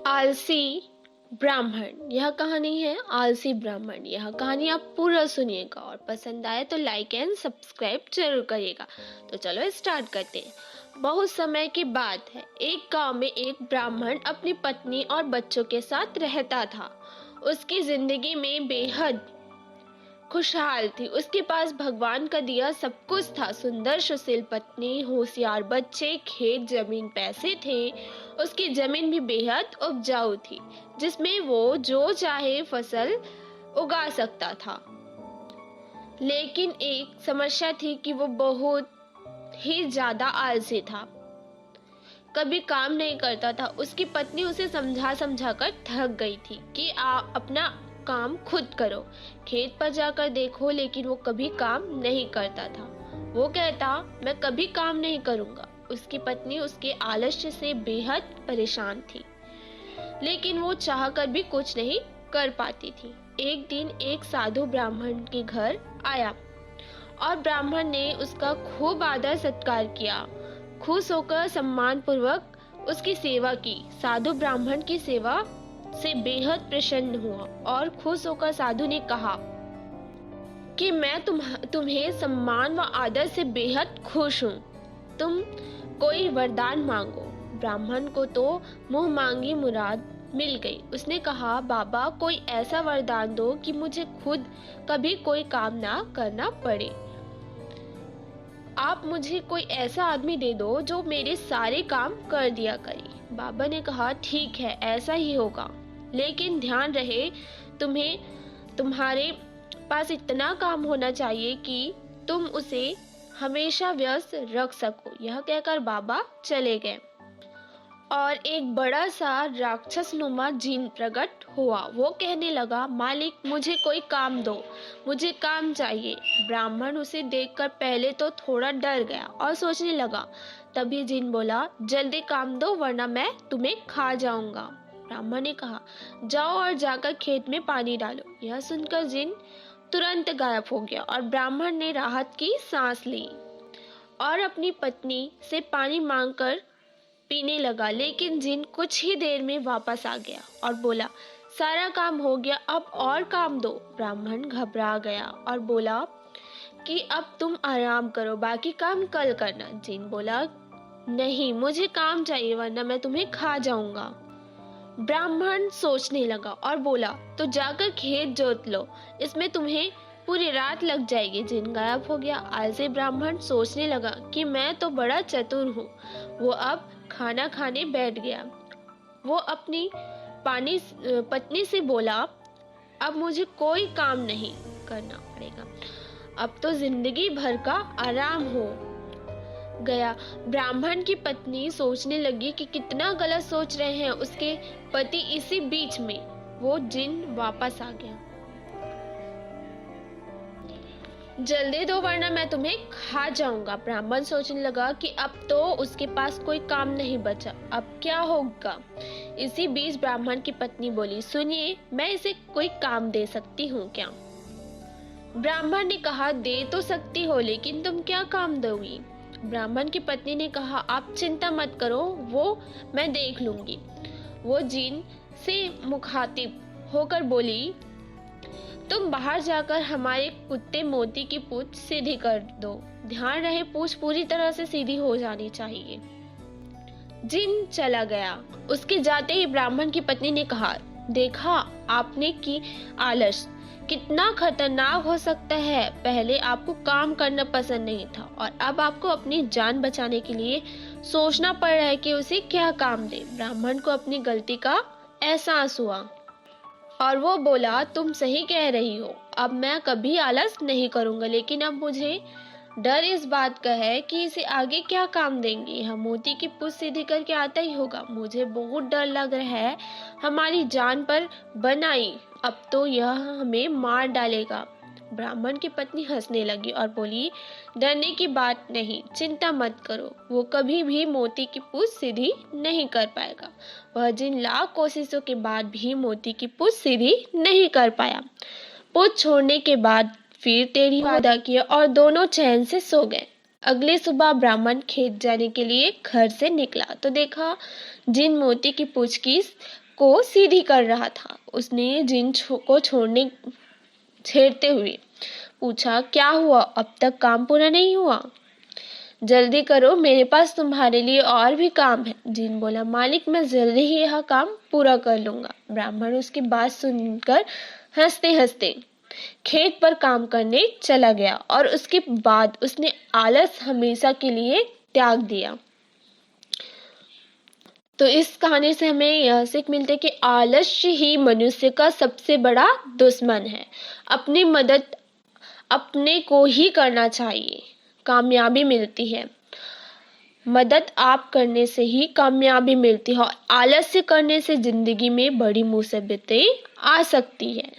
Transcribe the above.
आलसी ब्राह्मण। यह कहानी है आलसी ब्राह्मण। यह कहानी आप पूरा सुनिएगा और पसंद आए तो लाइक एंड सब्सक्राइब जरूर करिएगा। तो चलो स्टार्ट करते हैं। बहुत समय की बात है, एक गांव में एक ब्राह्मण अपनी पत्नी और बच्चों के साथ रहता था। उसकी जिंदगी में बेहद खुशहाल थी। उसके पास भगवान का दिया सब कुछ था। सुंदर सुशील पत्नी, होशियार बच्चे, खेत, जमीन, पैसे थे। उसकी जमीन भी बेहद उपजाऊ थी, जिसमें वो जो चाहे फसल उगा सकता था। लेकिन एक समस्या थी कि वो बहुत ही ज्यादा आलसी था, कभी काम नहीं करता था। उसकी पत्नी उसे समझा समझा कर थक गई थी कि आप अपना काम खुद करो, खेत पर जाकर देखो, लेकिन वो कभी काम नहीं करता था। वो कहता, मैं कभी काम नहीं करूंगा। उसकी पत्नी उसके आलस्य से बेहद परेशान थी, लेकिन वो चाहकर भी कुछ नहीं कर पाती थी। एक दिन एक साधु ब्राह्मण के घर आया और ब्राह्मण ने उसका खूब आदर सत्कार किया। खुश होकर सम्मान पूर्वक उसकी सेवा की। साधु ब्राह्मण की सेवा से बेहद प्रसन्न हुआ और खुश होकर साधु ने कहा कि मैं तुम्हें सम्मान व आदर से बेहद खुश हूँ। तुम कोई वरदान मांगो। ब्राह्मण को तो मुंह मांगी मुराद मिल गई। उसने कहा, बाबा कोई ऐसा वरदान दो कि मुझे खुद कभी कोई काम ना करना पड़े। आप मुझे कोई ऐसा आदमी दे दो जो मेरे सारे काम कर दिया करे। बाबा ने कहा, ठीक है, ऐसा ही होगा, लेकिन ध्यान रहे तुम्हारे पास इतना काम होना चाहिए कि तुम उसे हमेशा व्यस्त रख सको। यह कहकर बाबा चले गए और एक बड़ा सा राक्षसनुमा जिन प्रकट हुआ। वो कहने लगा, मालिक मुझे कोई काम दो, मुझे काम चाहिए। ब्राह्मण उसे देखकर पहले तो थोड़ा डर गया और सोचने लगा। तभी जिन बोला, जल्दी काम दो वरना मैं तुम्हें खा जाऊंगा। ब्राह्मण ने कहा, जाओ और जाकर खेत में पानी डालो। यह सुनकर जिन तुरंत गायब हो गया और ब्राह्मण ने राहत की सांस ली और अपनी पत्नी से पानी मांगकर पीने लगा। लेकिन जिन कुछ ही देर में वापस आ गया और बोला, सारा काम हो गया, अब और काम दो। ब्राह्मण घबरा गया और बोला कि अब तुम आराम करो, बाकी काम कल करना। जिन बोला, नहीं, मुझे काम चाहिए वरना मैं तुम्हें खा जाऊंगा। ब्राह्मण सोचने लगा और बोला, तो जाकर खेत जोत लो, इसमें तुम्हें पूरी रात लग जाएगी। जिन गायब हो गया। आलसी ब्राह्मण सोचने लगा कि मैं तो बड़ा चतुर हूँ। वो अब खाना खाने बैठ गया। वो अपनी पत्नी से बोला, अब मुझे कोई काम नहीं करना पड़ेगा, अब तो जिंदगी भर का आराम हो गया। ब्राह्मण की पत्नी सोचने लगी कि कितना गलत सोच रहे हैं उसके पति। इसी बीच में वो जिन वापस आ गया। जल्दी दो वरना मैं तुम्हें खा जाऊंगा। ब्राह्मण सोचने लगा कि अब तो उसके पास कोई काम नहीं बचा, अब क्या होगा। इसी बीच ब्राह्मण की पत्नी बोली, सुनिए, मैं इसे कोई काम दे सकती हूँ क्या। ब्राह्मण ने कहा, दे तो सकती हो, लेकिन तुम क्या काम दोगी। ब्राह्मण की पत्नी ने कहा, आप चिंता मत करो, वो मैं देख लूंगी। वो जिन से मुखातिब होकर बोली, तुम बाहर जाकर हमारे कुत्ते मोती की पूंछ सीधी कर दो। ध्यान रहे पूंछ पूरी तरह से सीधी हो जानी चाहिए। जिन चला गया। उसके जाते ही ब्राह्मण की पत्नी ने कहा, देखा आपने कि आलस कितना खतरनाक हो सकता है। पहले आपको काम करना पसंद नहीं था और अब आपको अपनी जान बचाने के लिए सोचना पड़ रहा है कि उसे क्या काम दे। ब्राह्मण को अपनी गलती का एहसास हुआ और वो बोला, तुम सही कह रही हो, अब मैं कभी आलस नहीं करूंगा, लेकिन अब मुझे डर इस बात का है कि इसे आगे क्या काम देंगे। यह मोती की पूंछ सीधी करके आता ही होगा। मुझे बहुत डर लग रहा है, हमारी जान पर बनाई, अब तो यह हमें मार डालेगा। ब्राह्मण की पत्नी हंसने लगी और बोली, डरने की बात नहीं, चिंता मत करो, वो कभी भी मोती की पूंछ सीधी नहीं कर पाएगा। वह जिन लाख कोशिशों के बाद भी मोती की पूंछ सीधी नहीं कर पाया। पूंछ छोड़ने के बाद फिर टेढ़ी वादा किया और दोनों चैन से सो गए। अगली सुबह ब्राह्मण खेत जाने के लिए घर से निकला तो देखा जिन मोती की पूंछ की को सीधी कर रहा था। उसने जिन को छेड़ते हुए पूछा, क्या हुआ, अब तक काम पूरा नहीं हुआ? जल्दी करो, मेरे पास तुम्हारे लिए और भी काम है। जिन बोला, मालिक मैं जल्दी ही यह काम पूरा कर लूंगा। ब्राह्मण उसकी बात सुनकर हंसते हंसते खेत पर काम करने चला गया और उसके बाद उसने आलस हमेशा के लिए त्याग दिया। तो इस कहानी से हमें यह सीख मिलती है कि आलस्य ही मनुष्य का सबसे बड़ा दुश्मन है। अपनी मदद अपने को ही करना चाहिए, कामयाबी मिलती है। मदद आप करने से ही कामयाबी मिलती है और आलस्य करने से जिंदगी में बड़ी मुसीबतें आ सकती है।